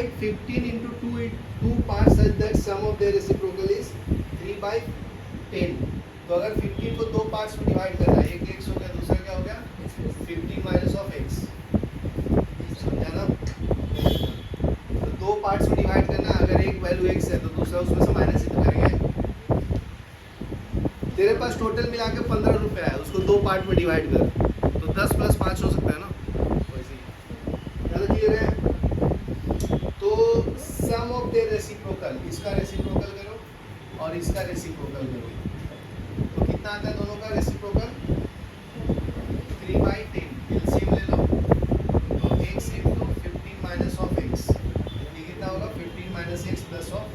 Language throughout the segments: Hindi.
Divide 15 into two parts such that sum of their reciprocal is 3/10. तो अगर 15 को दो पार्ट्स में डिवाइड करना है, एक x हो गया, दूसरा क्या हो गया 15 माइनस ऑफ x, समझा ना? तो दो पार्ट्स में डिवाइड करना, अगर एक वैल्यू x है तो दूसरा उसमें से माइनस ही तो करेंगे। तेरे पास टोटल मिला के 15 रुपये है, उसको दो पार्ट में डिवाइड कर, तो 10 + 5 हो सकता है ना, वैसे ही। ज़्यादा क्लियर है? तो सम ऑफ देयर रेसिप्रोकल, इसका रेसिप्रोकल करो और इसका रेसिप्रोकल करो, तो कितना आता है दोनों का रेसिप्रोकल? 3/10। एलसीएम ले लो, तो x into 15 minus of x, ये कितना होगा? 15 minus x plus of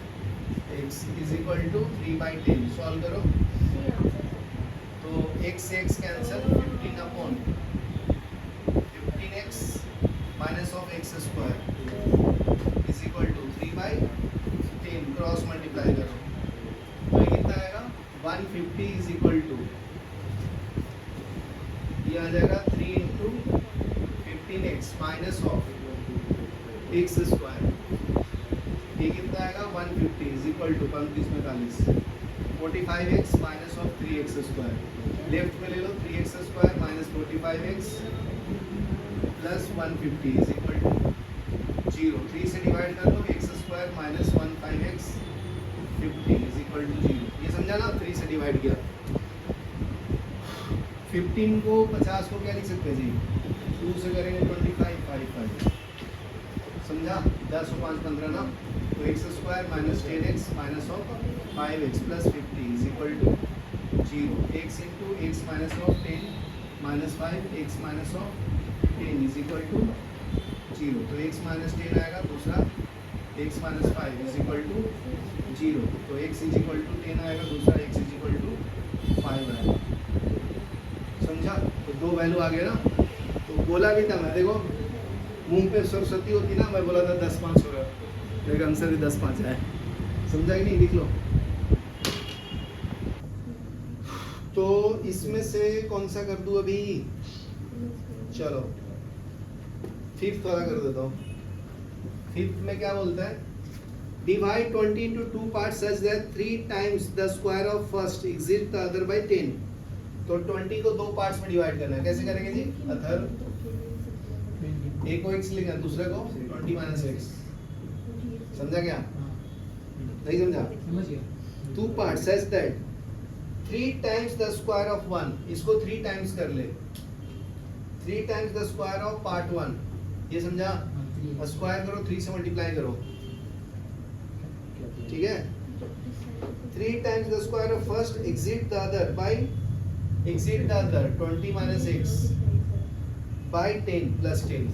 x is equal to 3/10। Solve करो, तो x से x cancel, 15/15x minus of x square is equal to 3/10। Cross multiply करो, तो ये कितना आएगा? 150 इज इक्वल टू, ये आ जाएगा 3 into 15x minus of x square, ये कितना आएगा? 150 is equal to 35 45x minus of 3x square. Left में ले लो, 3x square minus 45x plus 150 is equal to 0। 3 से डिवाइड कर दो, x square minus 15x 50 is equal to 0। ये समझा ना? 3 से डिवाइड किया। 15 को 50 को क्या लिख सकते हैं जी? 2 से करेंगे 25 5 समझा? 10 और 5 15 ना, तो x square minus 10x minus of 5x plus 50 is equal to 0। x into x minus of 10 minus 5 x minus of 10 is equal to 0। तो x माइनस 10 आएगा, दूसरा x minus 5 is equal to 0। तो x इज इक्वल टू 10 आएगा, दूसरा x इज इक्वल टू 5 आएगा। समझा? तो दो वैल्यू आ गए ना। तो बोला भी था मैं, देखो मुंह पे सरस्वती होती ना, मैं बोला था 10-5 होगा, मेरा आंसर भी 10-5 है। समझा कि नहीं? लिख लो। तो इसमें से कौन सा कर दूं अभी? चलो फिफ्थ वाला कर देता हूँ। फिफ्थ में क्या बोलता है? Divide 20 into 2 parts such that 3 times the square of first exceeds the other by 10। तो 20 को दो पार्ट्स में डिवाइड करना है, कैसे करेंगे जी? अथर एक को x लिखना, दूसरे को 20 माइनस x। समझा क्या? नहीं समझा? समझ गया। 2 parts such that 3 times the square of 1, इसको 3 टाइम्स कर ले, 3 times the square of part 1, ये समझा? स्क्वायर करो, 3 से मल्टीप्लाई करो, ठीक है? 3 times the square of first exceed the other by 20 minus x by 10 plus 10,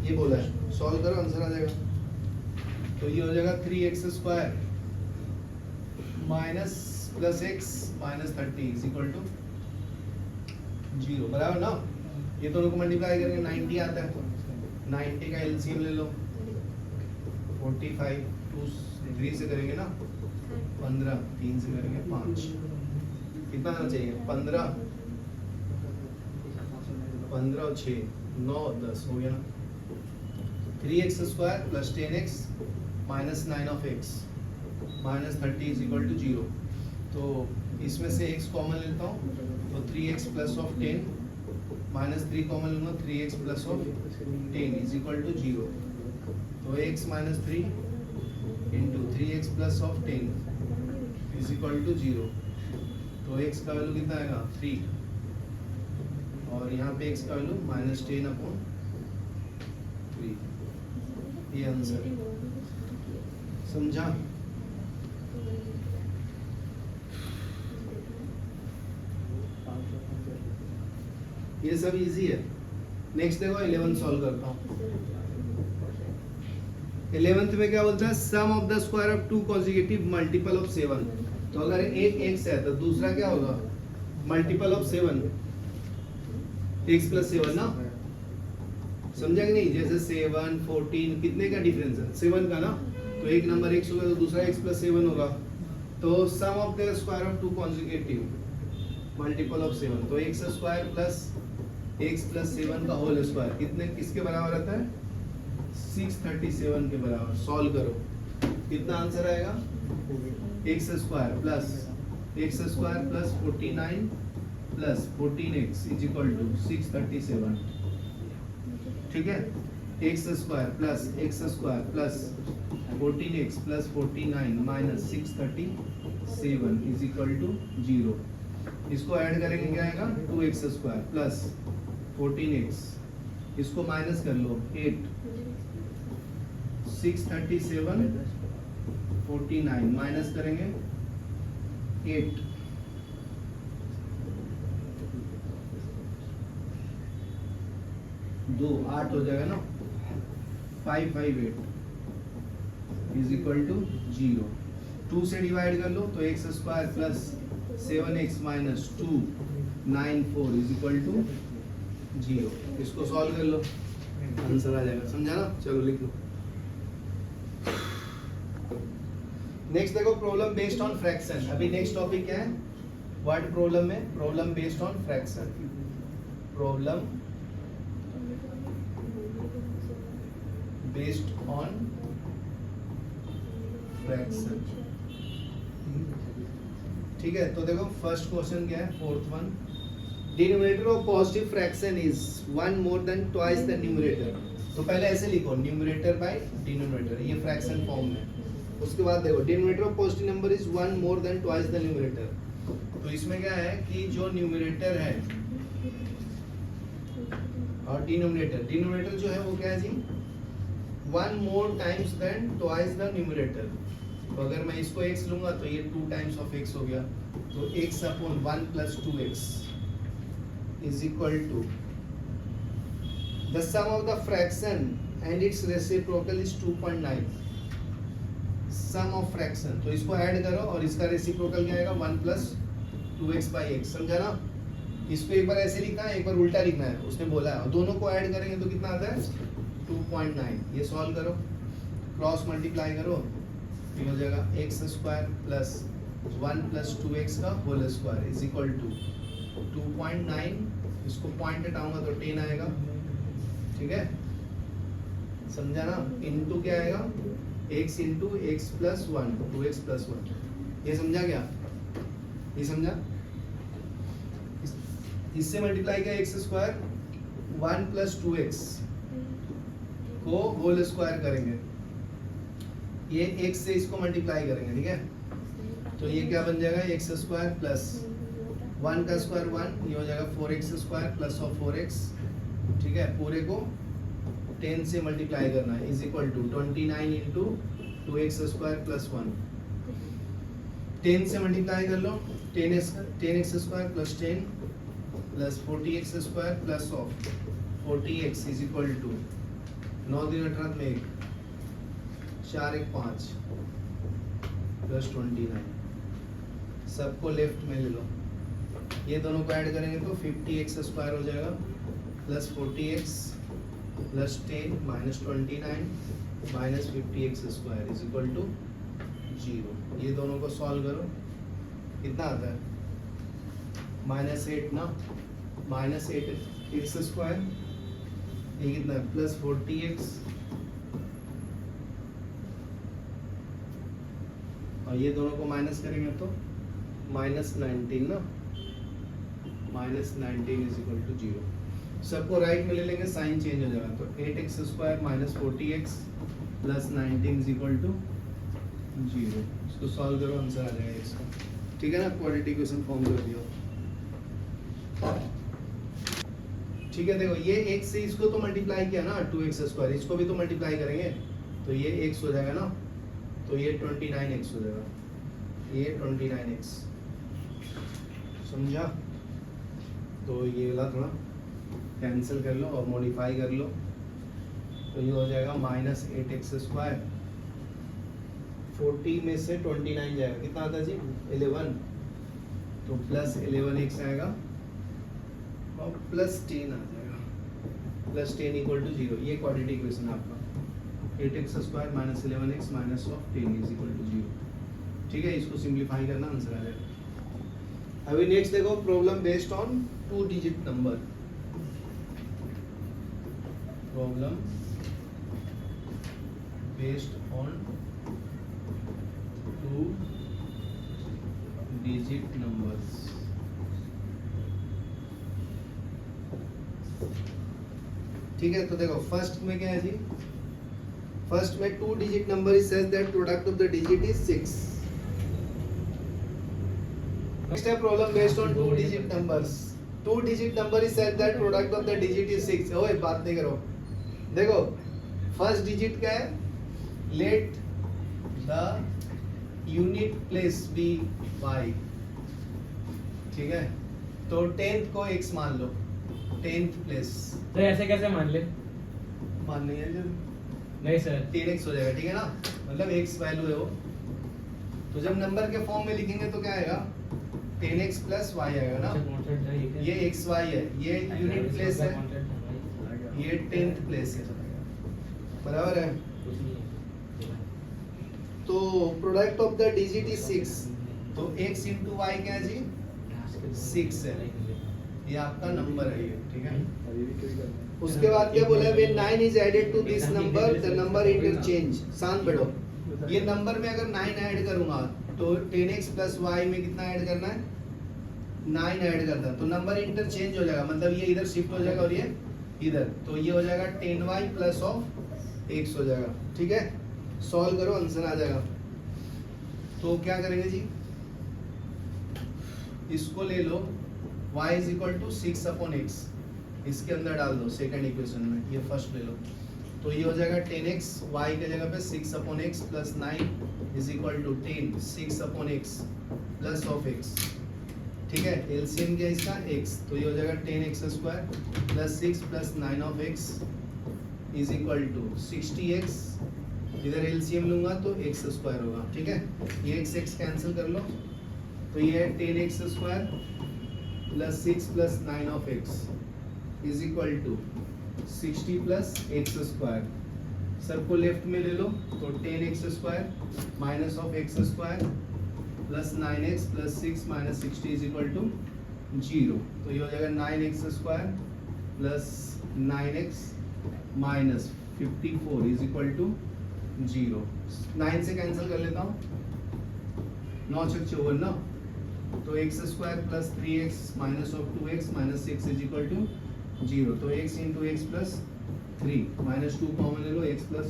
ये बोला है। सॉल्व करो, आंसर आ जाएगा। तो ये हो जाएगा 3x square minus plus x minus 30 is equal to 0, बराबर ना? ये दोनों को मल्टीप्लाई करेंगे 90 आता है, 90 का एलसीएम ले लो, 45 3 से करेंगे ना 15, 3 से करेंगे 5, कितना आना चाहिए? 15 और 6 9 10 हो गया ना। 3x square plus 10x minus 9 of x minus 30 is equal to 0। तो इसमें से x कॉमन लेता हूँ, तो 3x plus of 10 minus 3 common लूँगा, 3x plus of 10 is equal to 0। तो x minus 3 into 3x plus of 10 is equal to 0। तो x का वैल्यू कितना आएगा? 3, और यहाँ पे x का वैल्यू माइनस 10/3, ये आंसर। समझा? ये सब इजी है। नेक्स्ट देखो 11 सॉल्व करता हूँ। 11th में क्या बोलता है? Sum of the square of 2 consecutive multiple of 7। तो अगर एक x है तो दूसरा क्या होगा? मल्टीपल ऑफ 7, x प्लस 7 ना। समझा कि नहीं? जैसे 7 14 कितने का डिफरेंस है? 7 का ना। तो एक नंबर x होगा तो दूसरा x प्लस 7 होगा। तो sum of the square of 2 consecutive multiple of 7, तो x square plus x plus 7 का होल स्क्वायर कितने किसके बराबर आता है? 637 के बराबर। सॉल्व करो, कितना आंसर आएगा? X square plus 49 plus 14x is equal to 637। ठीक है, x square plus 14x plus 49 minus 637 is equal to 0। इसको ऐड करेंगे क्या आएगा? 2x स्क्वायर प्लस 14x, इसको माइनस कर लो 8, 637 49 माइनस करेंगे 8, दो 8 हो जाएगा ना, 558 इज इक्वल टू 0। 2 से डिवाइड कर लो तो x square plus 7x minus 294 is equal to 0। इसको सॉल्व कर लो, आंसर आ जाएगा। समझा ना? चलो लिख लो। नेक्स्ट देखो, प्रॉब्लम बेस्ड ऑन फ्रैक्शन। अभी नेक्स्ट टॉपिक क्या है? व्हाट प्रॉब्लम है? Problem based on fraction. Problem based on fraction. ठीक है, तो देखो फर्स्ट क्वेश्चन क्या है? Fourth one, denominator of positive fraction is 1 more than twice the numerator. तो पहले ऐसे लिखो, न्यूमरेटर बाय डिनोमिनेटर, ये फ्रैक्शन फॉर्म में। उसके बाद देखो, denominator of positive number is 1 more than twice the numerator. तो इसमें क्या है कि जो न्यूमरेटर है और डिनोमिनेटर जो है वो क्या है जी? 1 more times then twice the numerator. तो अगर मैं इसको x लूंगा तो ये 2 टाइम्स ऑफ x हो गया, तो x upon 1 plus 2x is equal to the sum of the fraction and its reciprocal is 2.9। Sum of fraction, तो इसको ऐड करो और इसका रेसिप्रोकल क्या आएगा? 1 प्लस 2x बाई x। समझा ना? इसको एक बार ऐसे लिखना है, एक बार उल्टा लिखना है, उसने बोला है। और दोनों को ऐड करेंगे तो कितना आता है? 2.9। ये सॉल्व करो, क्रॉस मल्टीप्लाई करो, ये हो जाएगा x square plus 1 plus 2x का whole square is equal to 2.9। इसको पॉइंट हटाऊंगा तो 10 आएगा। ठीक है, समझा ना? इनटू क्या आएगा? x into x plus 1, 2x plus 1। ये समझा क्या? ये समझा? इससे मल्टीप्लाई किया एक्स स्क्वायर 1 प्लस 2x को होल स्क्वायर करेंगे, ये x से इसको मल्टीप्लाई करेंगे। ठीक है, तो ये क्या बन जाएगा? एक्स स्क्वायर प्लस 1 का स्क्वायर 1, ये हो जाएगा 4x square plus of 4x। ठीक है, पूरे को 10 से मल्टीप्लाई करना है is equal to 29 into 2x square plus 1। 10 से मल्टीप्लाई कर लो, 10x square plus 10 plus 40x square plus of 40x is equal to 9 दिन 18 में 1, 4 1 5 प्लस 29। सबको लेफ्ट में ले लो, ये दोनों को ऐड करेंगे तो 50x स्क्वायर हो जाएगा plus 40x plus 10 minus 29 minus 50x square is equal to 0। ये दोनों को सॉल्व करो, कितना आता है? -8 ना, -8x स्क्वायर, ये कितना है? प्लस 40x और ये दोनों को माइनस करेंगे तो -19 ना, -19 इज इक्वल टू 0। सबको राइट में ले लेंगे, साइन चेंज हो जाएगा, तो 8x square minus 40x plus 19 is equal to 0। इसको सॉल्व करो, आंसर आ जाएगा इसका। ठीक है ना? क्वाड्रेटिक इक्वेशन फॉर्म कर दिया। ठीक है, देखो ये x से इसको तो मल्टीप्लाई किया ना 2x स्क्वायर, इसको भी तो मल्टीप्लाई करेंगे तो ये x हो जाएगा ना, तो ये 29x हो जाएगा, ये 29x। समझा? तो ये वाला थोड़ा कैंसिल कर लो और मॉडिफाई कर लो, तो ये हो जाएगा -8x स्क्वायर। 40 में से 29 जाएगा, कितना आता है जी? 11, तो प्लस 11x आएगा और प्लस 10 आ जाएगा, प्लस 10 इक्वल टू 0। ये क्वाड्रेटिक इक्वेशन है आपका, 8x square minus 11x minus of 10 is equal to 0। ठीक है, इसको सिंप्लीफाई करना, आंसर आ जाएगा। अभी नेक्स्ट देखो, problem based on 2 digit number. Problem based on 2 digit numbers. ठीक है, तो देखो फर्स्ट में क्या है जी, फर्स्ट में 2 digit number is such that product of the digit is 6। Next है problem based on 2 digit numbers. 2 digit number is such that product of the digit is 6। ओए बात नहीं करो, देखो फर्स्ट डिजिट क्या है, let the unit place be y। ठीक है, तो 10th को x मान लो, 10th प्लेस। तो ऐसे कैसे मान ले? मान नहीं है जब नहीं सर, 10x हो जाएगा, ठीक है ना, मतलब x वैल्यू है वो। तो जब नंबर के फॉर्म में लिखेंगे तो क्या आएगा, 10x प्लस y आएगा ना, ये xy है, ये यूनिट प्लेस है, ये 10th प्लेस है, बराबर है। तो product of the digit is 6, तो x इंटू वाई क्या है जी, 6 है, ये आपका नंबर है ये, ठीक है। उसके बाद क्या बोला है, when 9 is added to this number the number interchange। शांत बैठो, ये नंबर में अगर 9 ऐड करूंगा तो 10x प्लस y में कितना ऐड करना है, 9 ऐड करना है, तो नंबर इंटरचेंज हो जाएगा, मतलब ये इधर शिफ्ट हो जाएगा और ये इधर, तो ये हो जाएगा 10y प्लस ऑफ x हो जाएगा, ठीक है। सॉल्व करो, आंसर आ जाएगा। तो क्या करेंगे जी, इसको ले लो, y is equal to 6 upon x, इसके अंदर डाल दो सेकंड इक्वेशन में, ये फर्स्ट ले लो, तो ये हो जाएगा 10x, y के जगह पे 6 upon x plus 9 is equal to 10, 6 upon x plus of x, ठीक है। एलसीएम क्या है इसका, x, तो ये हो जाएगा 10x square plus 6 plus 9 of x is equal to 60x, इधर एलसीएम लूंगा तो x स्क्वायर होगा, ठीक है। ये x कैंसिल कर लो, तो ये है 10x square plus 6 plus 9 of x is equal to 60 plus x square, सब को लेफ्ट में ले लो, तो 10x square minus of x square plus 9x plus 6 minus 60 is equal to 0, तो ये हो जाएगा 9x square plus 9x minus 54 is equal to 0। 9 से कैंसिल कर लेता हूँ, 9 छक 54 ना, तो x square plus 3x minus of 2x minus 6 is equal to 0, तो x into x plus 3 minus 2 common ले लो, x plus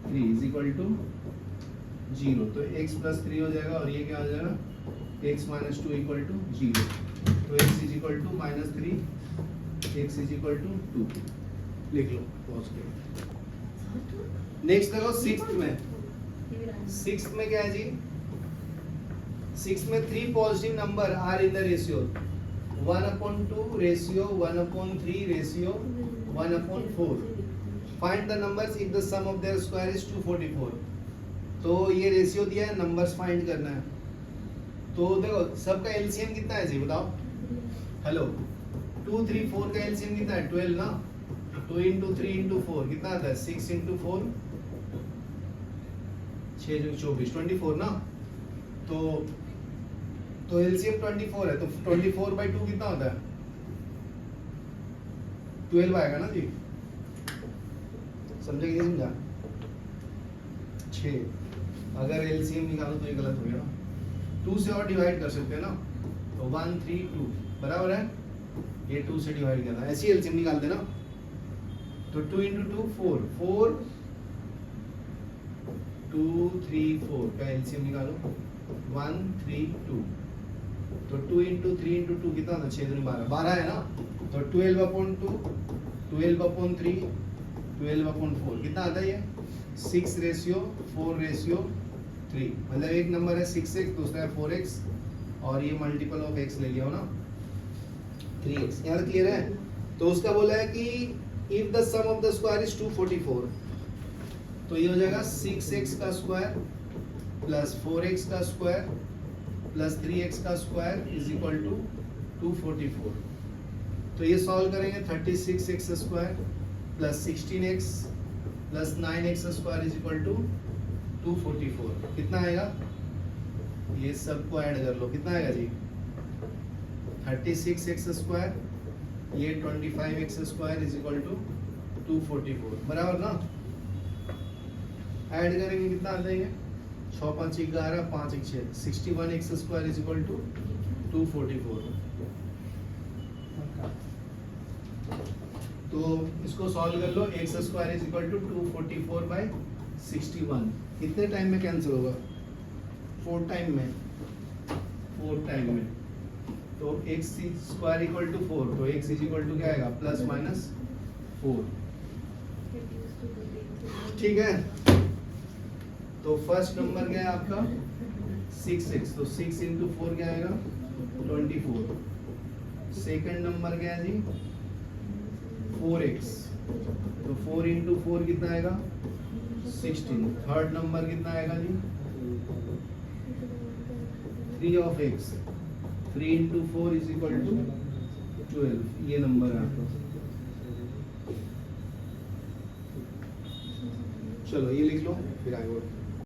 3 is equal to 0, तो x प्लस 3 हो जाएगा और ये क्या हो जाएगा, x माइनस 2 इक्वल टू 0, तो x is equal to minus 3, x is equal to 2, लिख लो पॉज के। नेक्स्ट देखो सिक्स्थ में क्या है जी, सिक्स्थ में 3 positive number are in the ratio 1/2 ratio 1/3 ratio 1/4। Find the numbers if the sum of their square is 244। तो ये रेशियो दिया है, नंबर्स फाइंड करना है। तो देखो सबका एलसीएम कितना है जी, बताओ। हेलो, 2 3 4 का एलसीएम कितना है, 12 ना। 2 × 3 × 4 कितना आता है, 6 × 4 6 × 24 24 ना। तो एलसीएम 24 है, तो 24/2 कितना होता है, 12 आएगा ना जी। समझे कि नहीं समझा, 6। अगर एलसीएम निकालो तो ये गलत हो गया ना, 2 से और डिवाइड कर सकते हैं ना, तो 1 3 2 बराबर है, ये 2 से डिवाइड करना है, ऐसी एलसीएम निकाल देना। तो 2 × 2 4 4 2 3 4 का एलसीएम निकालो, 1 3 2, तो 2 × 3 × 2 कितना था, 6 × 12 12 है ना। तो 12/2 12/3 12/4 कितना आता है, ये 6 रेशियो 4 रेशियो 3, मतलब एक नंबर है 6x, दूसरा है 4x, और ये मल्टीपल ऑफ x ले लिया हो ना, 3x। यहाँ क्लियर है। तो उसका बोला है कि if the sum of the square is 244, तो ये हो जाएगा 6x का स्क्वायर प्लस 4x का स्क्वायर प्लस 3x का स्क्वायर इज इक्वल टू 244। तो ये सॉल्व करेंगे, 36x square plus 16x plus 9x square is equal to 244। कितना आएगा, ये सबको ऐड कर लो, कितना आएगा जी, 36x स्क्वायर, ये 25x square is equal to 244, बराबर ना। ऐड करेंगे कितना आ जाएगा 6 5 11 5 1 6 61 X square is equal to 244। तो इसको सॉल्व कर लो, X square is equal to 244 by 61 कितने टाइम में कैंसिल होगा 4 टाइम में, 4 टाइम में। तो एक्स स्क्वायर इक्वल टू 4, तो एक्स इज इक्वल टू क्या आएगा प्लस माइनस 4। ठीक है, तो फर्स्ट नंबर क्या है आपका 6x, तो 6 इंटू 4 क्या आएगा 24। सेकंड नंबर क्या है जी 4x, तो 4 इंटू 4 कितना आएगा 16। थर्ड नंबर कितना आएगा जी 3 of x, 3 into 4 is equal to 12। ये नंबर है आपका। चलो ये लिख लो फिर आगे बढ़ो।